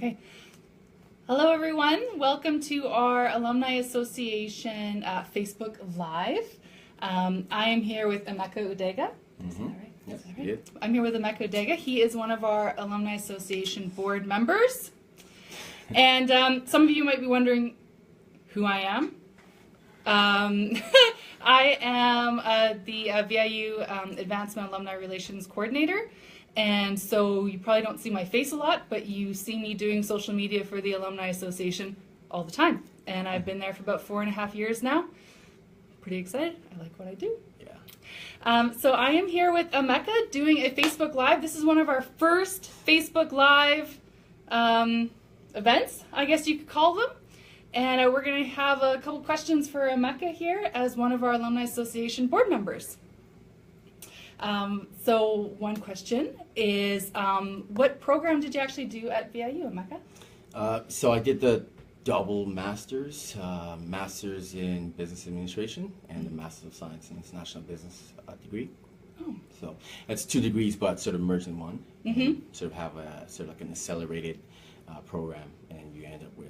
Okay. Hello, everyone. Welcome to our Alumni Association Facebook Live. I am here with Emeka Udeagha. Is that right? Yes, Is that right? yeah. I'm here with Emeka Udeagha. He is one of our Alumni Association board members. And some of you might be wondering who I am. I am the VIU Advancement Alumni Relations Coordinator. And so you probably don't see my face a lot, but you see me doing social media for the Alumni Association all the time. And I've been there for about 4.5 years now. Pretty excited. I like what I do. Yeah. So I am here with Emeka doing a Facebook Live. This is one of our first Facebook Live events, I guess you could call them. And we're going to have a couple questions for Emeka here as one of our Alumni Association board members. So one question is, what program did you actually do at VIU, Emeka? So I did the double masters, masters in business administration and the Master of Science in International Business degree. Oh. So that's 2 degrees, but sort of merged in one. Mm-hmm. And sort of have a sort of like an accelerated program, and you end up with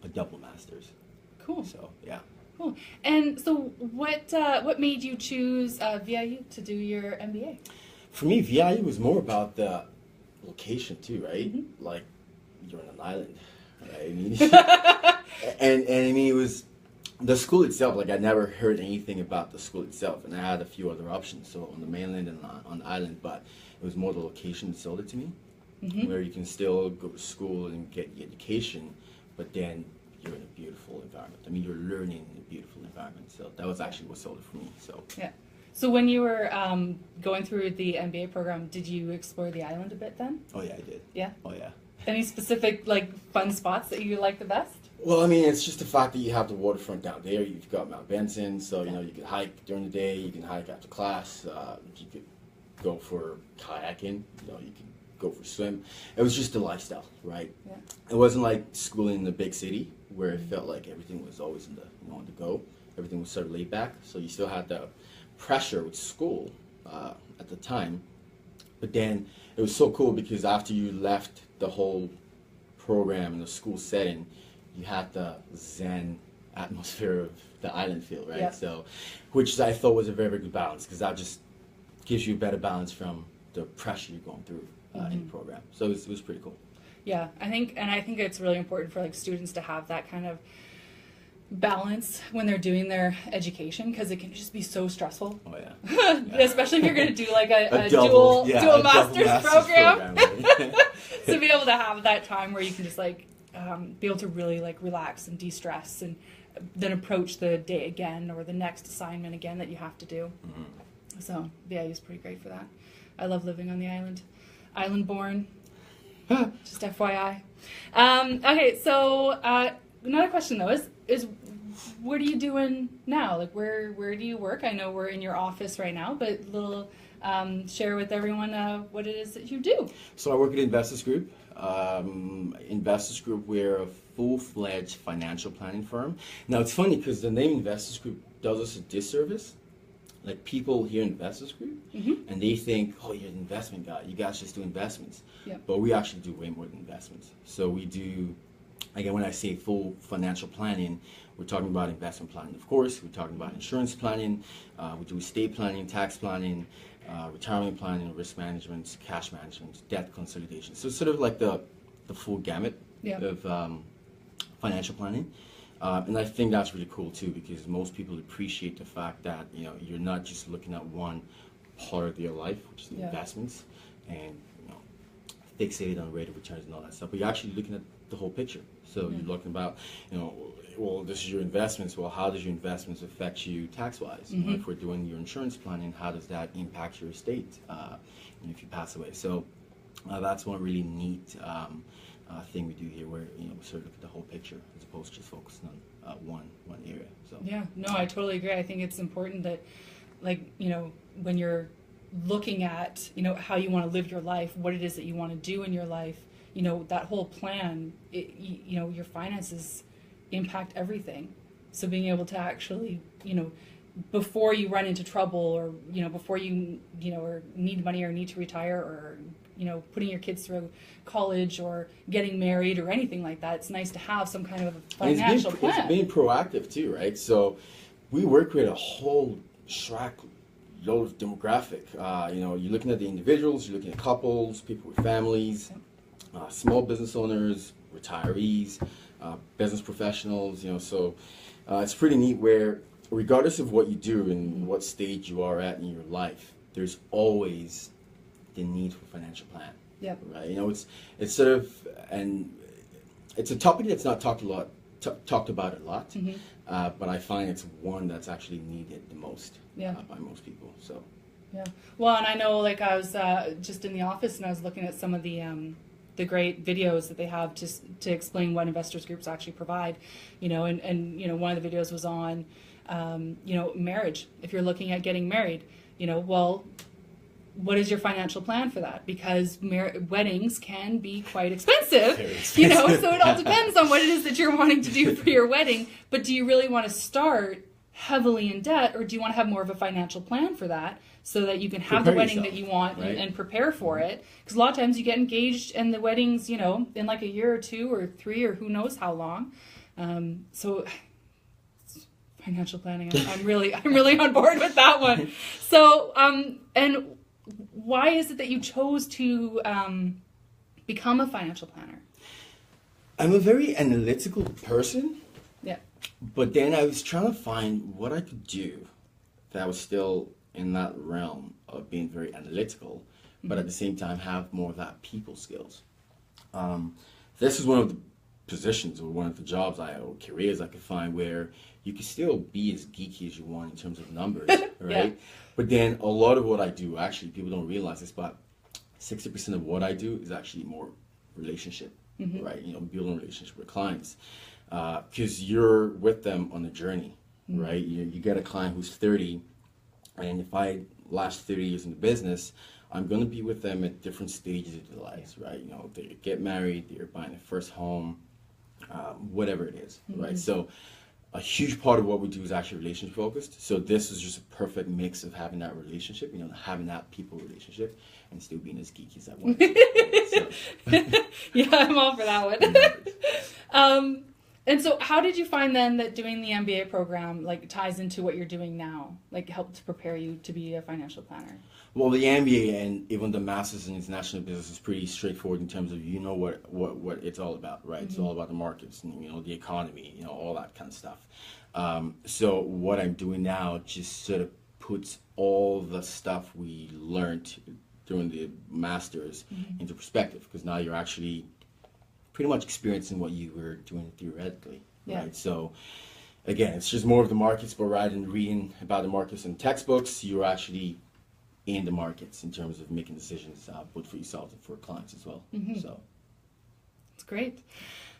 a double masters. Cool. So yeah. Cool. And so what made you choose VIU to do your MBA? For me, VIU was more about the location too, right? Mm-hmm. Like you're on an island, right? I mean, and I mean it was the school itself. Like I never heard anything about the school itself, and I had a few other options. So on the mainland and on the island, but it was more the location that sold it to me, Mm-hmm. where you can still go to school and get the education, but then you're in a beautiful environment. I mean, you're learning in a beautiful environment. So that was actually what sold it for me. So Yeah. So when you were going through the MBA program, did you explore the island a bit then? oh yeah, I did. Yeah. Oh yeah. Any specific like fun spots that you like the best? Well, I mean, it's just the fact that you have the waterfront down there. You've got Mount Benson, so you know you can hike during the day. You can hike after class. You could go for kayaking. You know, you could go for a swim. It was just the lifestyle, right? Yeah. It wasn't like schooling in the big city where it felt like everything was always on the go. Everything was sort of laid back, so you still had the pressure with school at the time. But then it was so cool because after you left the whole program in the school setting, you had the zen atmosphere of the island feel, right? Yeah. So, which I thought was a very, very good balance because that just gives you a better balance from the pressure you're going through in the program. So it was pretty cool. Yeah, I think it's really important for like students to have that kind of balance when they're doing their education because it can just be so stressful. Oh yeah. Especially if you're going to do like a double dual master's program. Right? To be able to have that time where you can just like be able to really like relax and de-stress and then approach the day again or the next assignment again that you have to do. Mm-hmm. So VIU is pretty great for that. I love living on the island. Island born. Just FYI. Okay, so another question though is what are you doing now? Like where do you work? I know we're in your office right now, but share with everyone what it is that you do. So I work at Investors Group. Investors Group, we're a full-fledged financial planning firm. Now it's funny because the name Investors Group does us a disservice. Like people hear Investors Group Mm-hmm. and they think, oh, you're an investment guy. You guys just do investments. Yep. But we actually do way more than investments. So we do, again, when I say full financial planning, we're talking about investment planning, of course. We're talking about insurance planning. We do estate planning, tax planning, retirement planning, risk management, cash management, debt consolidation. So it's sort of like the full gamut Yeah. of financial planning. And I think that's really cool too because most people appreciate the fact that you're not just looking at one part of your life, which is the Yeah. investments, and fixated on rate of returns and all that stuff. But you're actually looking at the whole picture. So you're looking about well, this is your investments. Well, how does your investments affect you tax-wise? Mm-hmm. If we're doing your insurance planning, how does that impact your estate if you pass away? So that's one really neat thing we do here, where we sort of look at the whole picture as opposed to just focusing on one area. So Yeah, no, I totally agree. I think it's important that, like, when you're looking at, how you want to live your life, what it is that you want to do in your life, that whole plan, your finances impact everything. So being able to actually, before you run into trouble or, before you, or need money or need to retire or putting your kids through college or getting married or anything like that. It's nice to have some kind of a And financial plan. It's being proactive too, right? So we work with a whole load of demographic. You're looking at the individuals, you're looking at couples, people with families, small business owners, retirees, business professionals. So it's pretty neat where, regardless of what you do and what stage you are at in your life, there's always the need for financial plan. Yep. Right. It's sort of, and it's a topic that's not talked about a lot, but I find it's one that's actually needed the most by most people. So. Yeah. Well, and I know, like, I was just in the office and I was looking at some of the great videos that they have just to explain what investors groups actually provide, and one of the videos was on, marriage. If you're looking at getting married, well, what is your financial plan for that? Because weddings can be quite expensive, so it all depends on what it is that you're wanting to do for your wedding. But do you really want to start heavily in debt, or do you want to have more of a financial plan for that so that you can have the wedding that you want, right? and prepare for it? Because a lot of times you get engaged and the wedding's, in like a year or 2 or 3 or who knows how long. So financial planning, I'm really on board with that one. So, and why is it that you chose to become a financial planner? I'm a very analytical person. Yeah. But then I was trying to find what I could do that was still in that realm of being very analytical, but at the same time have more of that people skills. This is one of the positions or one of the jobs or careers I could find where you can still be as geeky as you want in terms of numbers, right? Yeah. But then a lot of what I do, actually, people don't realize this, but 60% of what I do is actually more relationship, right? Building a relationship with clients. Because you're with them on the journey, right? You get a client who's 30, and if I last 30 years in the business, I'm going to be with them at different stages of their lives, right? They get married, they're buying their first home, whatever it is, right? So a huge part of what we do is actually relationship focused. So this is just a perfect mix of having that relationship, having that people relationship, and still being as geeky as I want. Yeah, I'm all for that one. And so how did you find then that doing the MBA program ties into what you're doing now, helped to prepare you to be a financial planner? Well, the MBA and even the Masters in International Business is pretty straightforward in terms of what it's all about, right? It's all about the markets and the economy, all that kind of stuff. So what I'm doing now just sort of puts all the stuff we learned during the Masters into perspective, because now you're actually pretty much experiencing what you were doing theoretically, right? So again, it's just more of the markets, but rather than reading about the markets in textbooks, you're actually in the markets in terms of making decisions, both for yourself and for clients as well. So it's great.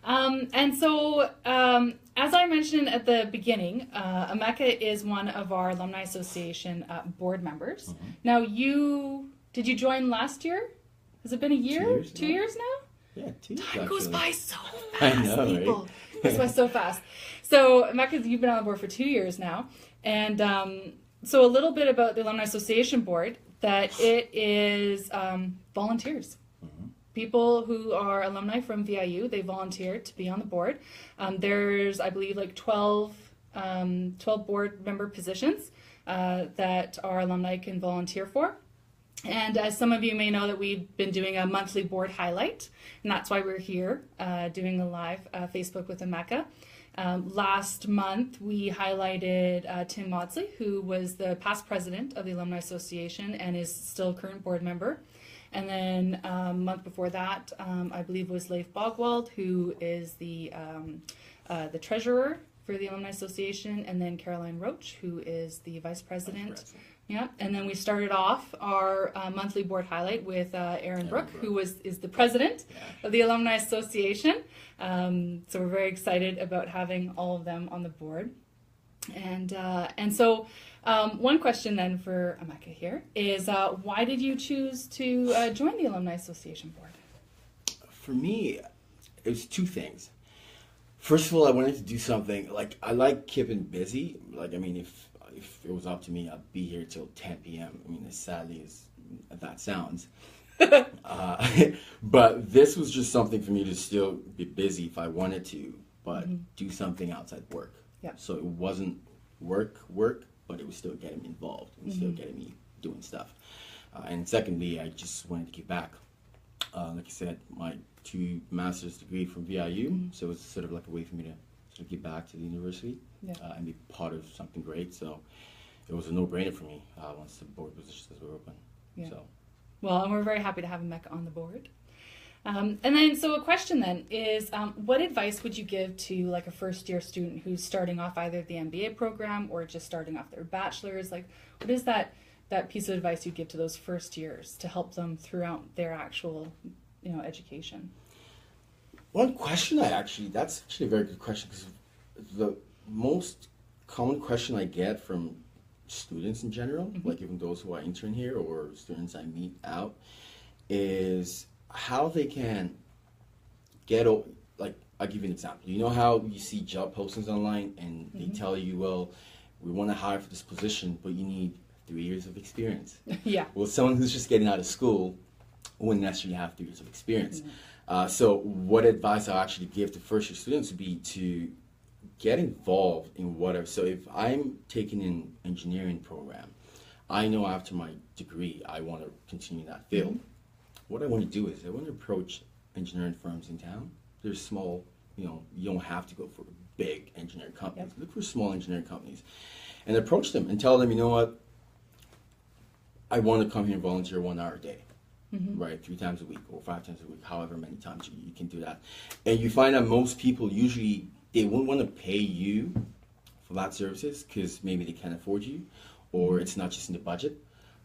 And so, as I mentioned at the beginning, Emeka is one of our Alumni Association board members. Now, did you join last year? Has it been a year? 2 years now? Yeah, 2 years. Time goes by so fast. I know, people. Right? It goes by so fast. So, Emeka, you've been on the board for 2 years now. And so a little bit about the Alumni Association board, that it is volunteers. People who are alumni from VIU, they volunteer to be on the board. There's, I believe, 12 board member positions that our alumni can volunteer for. And as some of you may know, that we've been doing a monthly board highlight, and that's why we're here doing a live Facebook with Emeka. Last month, we highlighted Tim Maudsley, who was the past president of the Alumni Association and is still a current board member. And then a month before that, I believe, was Leif Bogwald, who is the treasurer for the Alumni Association, and then Caroline Roach, who is the vice president. Yeah, and then we started off our monthly board highlight with Aaron Brooke, who is the president of the Alumni Association. So we're very excited about having all of them on the board. And so one question then for Emeka here is, why did you choose to join the Alumni Association board? For me, it was 2 things. First of all, I wanted to do something, I like keeping busy. If it was up to me, I'd be here till 10 p.m. As sadly as that sounds. But this was just something for me to still be busy if I wanted to, but do something outside work. Yeah. So it wasn't work, but it was still getting me involved and still getting me doing stuff. And secondly, I just wanted to give back. Like I said, my 2 master's degree from VIU, so it was sort of like a way for me to sort of give back to the university and be part of something great. So it was a no-brainer for me once the board positions were open. Yeah. So. Well, and we're very happy to have Emeka on the board. And then, so a question then is, what advice would you give to like a first-year student who's starting off either the MBA program or just starting off their bachelor's? Like, what is that piece of advice you'd give to those first years to help them throughout their actual, education? One question that's actually a very good question, because the most common question I get from students in general, like even those who are intern here or students I meet out, is how they can get over, like, I'll give you an example. You know how you see job postings online and they tell you, well, we want to hire for this position, but you need 3 years of experience. Yeah. Well, someone who's just getting out of school wouldn't necessarily have 3 years of experience. So what advice I'll actually give to first year students would be to get involved in whatever. So if I'm taking an engineering program, I know after my degree I want to continue that field. What I want to do is I want to approach engineering firms in town. There's small, you don't have to go for big engineering companies. Look for small engineering companies and approach them and tell them, you know what, I want to come here and volunteer 1 hour a day, right? 3 times a week or 5 times a week, however many times you can do that. And you find that most people usually, they won't want to pay you for that services because maybe they can't afford you or it's not just in the budget.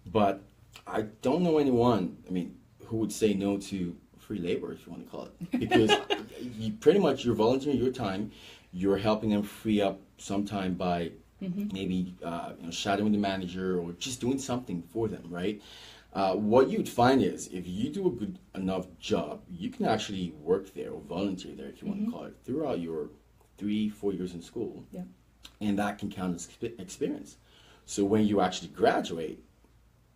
But I don't know anyone, who would say no to free labor, if you want to call it, because you're volunteering your time, you're helping them free up some time by maybe shadowing the manager or just doing something for them, right? What you'd find is if you do a good enough job, you can actually work there or volunteer there, if you want to call it, throughout your 3-4 years in school, and that can count as experience. So when you actually graduate,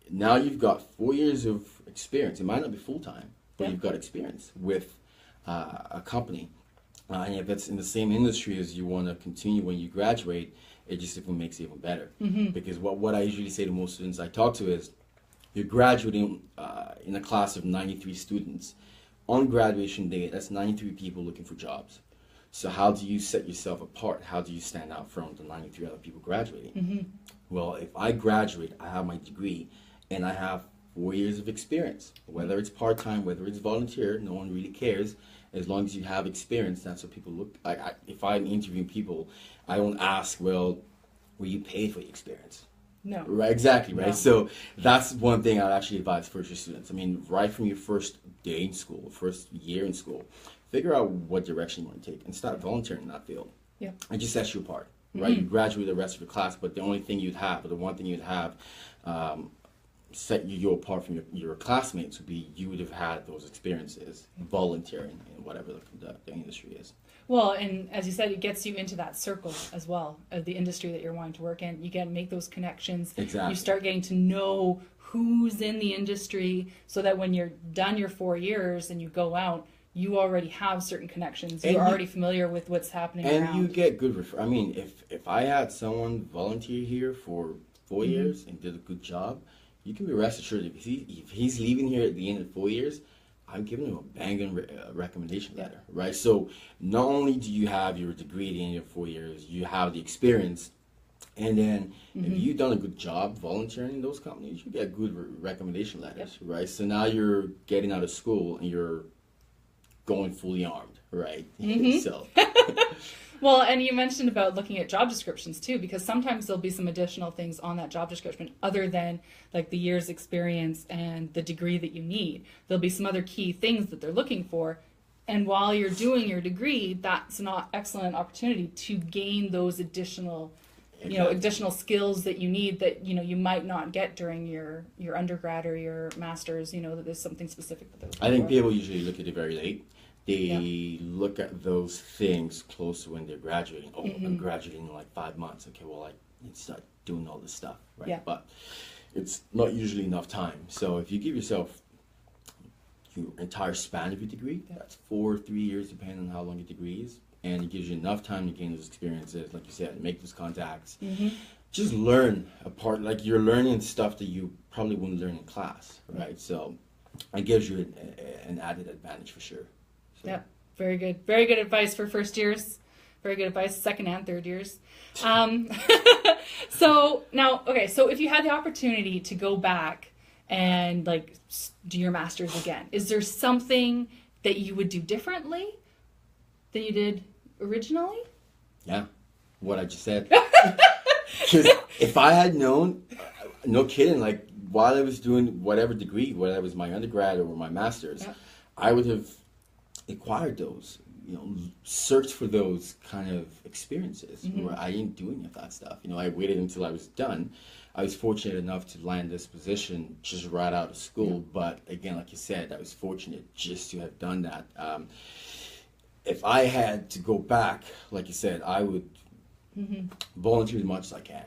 now you've got 4 years of experience. It might not be full-time, but you've got experience with a company. And if it's in the same industry as you want to continue when you graduate, it just even makes it even better. Because what I usually say to most students I talk to is, you're graduating in a class of 93 students. On graduation day, that's 93 people looking for jobs. So how do you set yourself apart? How do you stand out from the 93 other people graduating? Well, if I graduate, I have my degree, and I have 4 years of experience. Whether it's part-time, whether it's volunteer, no one really cares. As long as you have experience, that's what people look like. If I'm interviewing people, I don't ask, well, were you paid for the experience? No. Right, exactly, right? No. So that's one thing I'd actually advise first-year students. Right from your first day in school, first year in school, figure out what direction you want to take and start volunteering in that field. Yeah. And just sets you apart, right? You graduate the rest of your class, but the only thing you'd have, or the one thing you'd have, set you apart from your classmates would be you would have had those experiences volunteering in whatever the industry is. Well, and as you said, it gets you into that circle as well of the industry that you're wanting to work in. You can make those connections. Exactly. You start getting to know who's in the industry so that when you're done your 4 years and you go out, you already have certain connections. You're already familiar with what's happening around. And you get good if I had someone volunteer here for 4 years and did a good job, you can be rest assured if he's leaving here at the end of 4 years, I'm giving him a banging recommendation letter, right? So not only do you have your degree at the end of 4 years, you have the experience, and then if you've done a good job volunteering in those companies, you get good recommendation letters, right? So now you're getting out of school and you're going fully armed, right? So. Well, and you mentioned about looking at job descriptions too, because sometimes there'll be some additional things on that job description other than like the year's experience and the degree that you need. There'll be some other key things that they're looking for. And while you're doing your degree, that's an excellent opportunity to gain those additional, additional skills that you need that, you might not get during your undergrad or your master's, that there's something specific that they're looking for. I think people usually look at it very late. They look at those things close to when they're graduating. Oh, I'm graduating in like 5 months. Okay, well, I need to start doing all this stuff, right? Yeah. But it's not usually enough time. So if you give yourself your entire span of your degree. That's 4 or 3 years, depending on how long your degree is. And it gives you enough time to gain those experiences, like you said, make those contacts. Just learn apart, like you're learning stuff that you probably wouldn't learn in class, right? So it gives you an added advantage for sure. So. Yep, very good. Very good advice for first years. Very good advice, second and third years. So now, okay, so if you had the opportunity to go back and like do your master's again, is there something that you would do differently than you did originally? Yeah, what I just said. Because if I had known, no kidding, like while I was doing whatever degree, whether it was my undergrad or my master's, I would have acquired those, searched for those kind of experiences where I didn't do any of that stuff. I waited until I was done. I was fortunate enough to land this position just right out of school. But again, like you said, I was fortunate just to have done that. If I had to go back, like you said, I would volunteer as much as I can,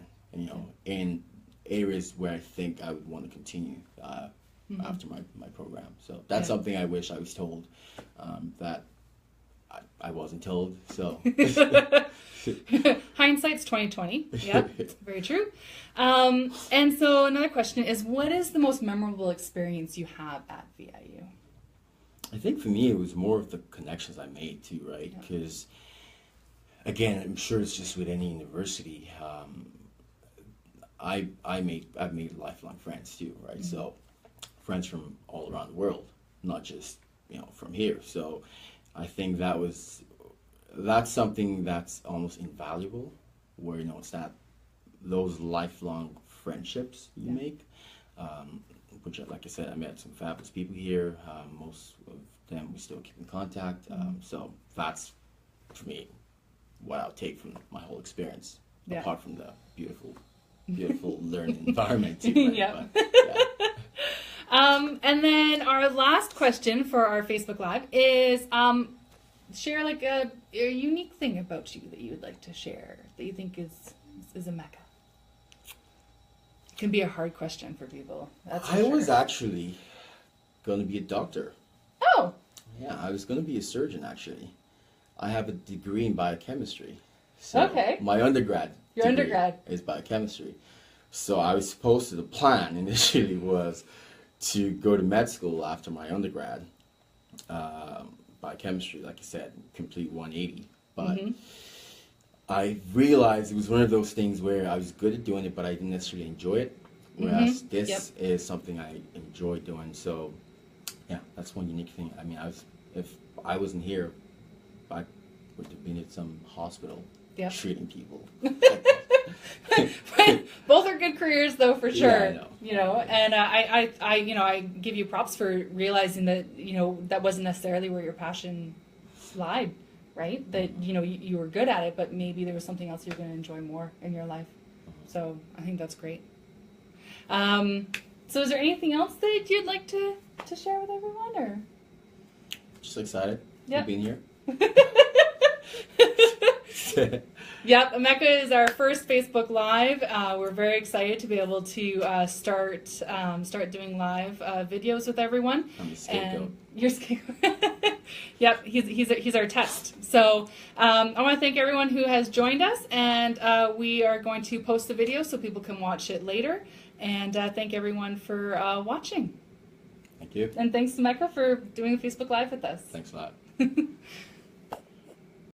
in areas where I think I would want to continue after my program. So that's something I wish I was told that I wasn't told. So hindsight's 20/20. Yep, very true. And so another question is, what is the most memorable experience you have at VIU? I think for me, it was more of the connections I made too, right? Because, again, I'm sure it's just with any university. I've made lifelong friends too, right? So, friends from all around the world, not just from here. So, I think that's something that's almost invaluable, where it's those lifelong friendships you make. Which, like I said, I met some fabulous people here. Most of them we still keep in contact. So that's, for me, what I'll take from my whole experience, apart from the beautiful learning environment too. Right? But, and then our last question for our Facebook Live is, share like a unique thing about you that you would like to share, that you think is Emeka. Can be a hard question for people. I was actually going to be a doctor. Oh. Yeah, I was going to be a surgeon actually. I have a degree in biochemistry. So okay. My undergrad. Your undergrad is biochemistry. So I was supposed to. The plan initially was to go to med school after my undergrad. Biochemistry, like I said, complete 180. But I realized it was one of those things where I was good at doing it, but I didn't necessarily enjoy it. Whereas this is something I enjoy doing. So, yeah, that's one unique thing. I mean, if I wasn't here, I would have been at some hospital treating people. Both are good careers, though, for sure. Yeah, I know. And I give you props for realizing that that wasn't necessarily where your passion lied. Right? That, you were good at it, but maybe there was something else you're going to enjoy more in your life. So I think that's great. So is there anything else that you'd like to share with everyone, or? Just excited for being here. Yep, Emeka is our first Facebook Live. We're very excited to be able to start doing live videos with everyone. I'm the scapegoat. And you're scapegoat. Yep, he's our test. So I want to thank everyone who has joined us, and we are going to post the video so people can watch it later. And thank everyone for watching. Thank you. And thanks to Emeka for doing the Facebook Live with us. Thanks a lot.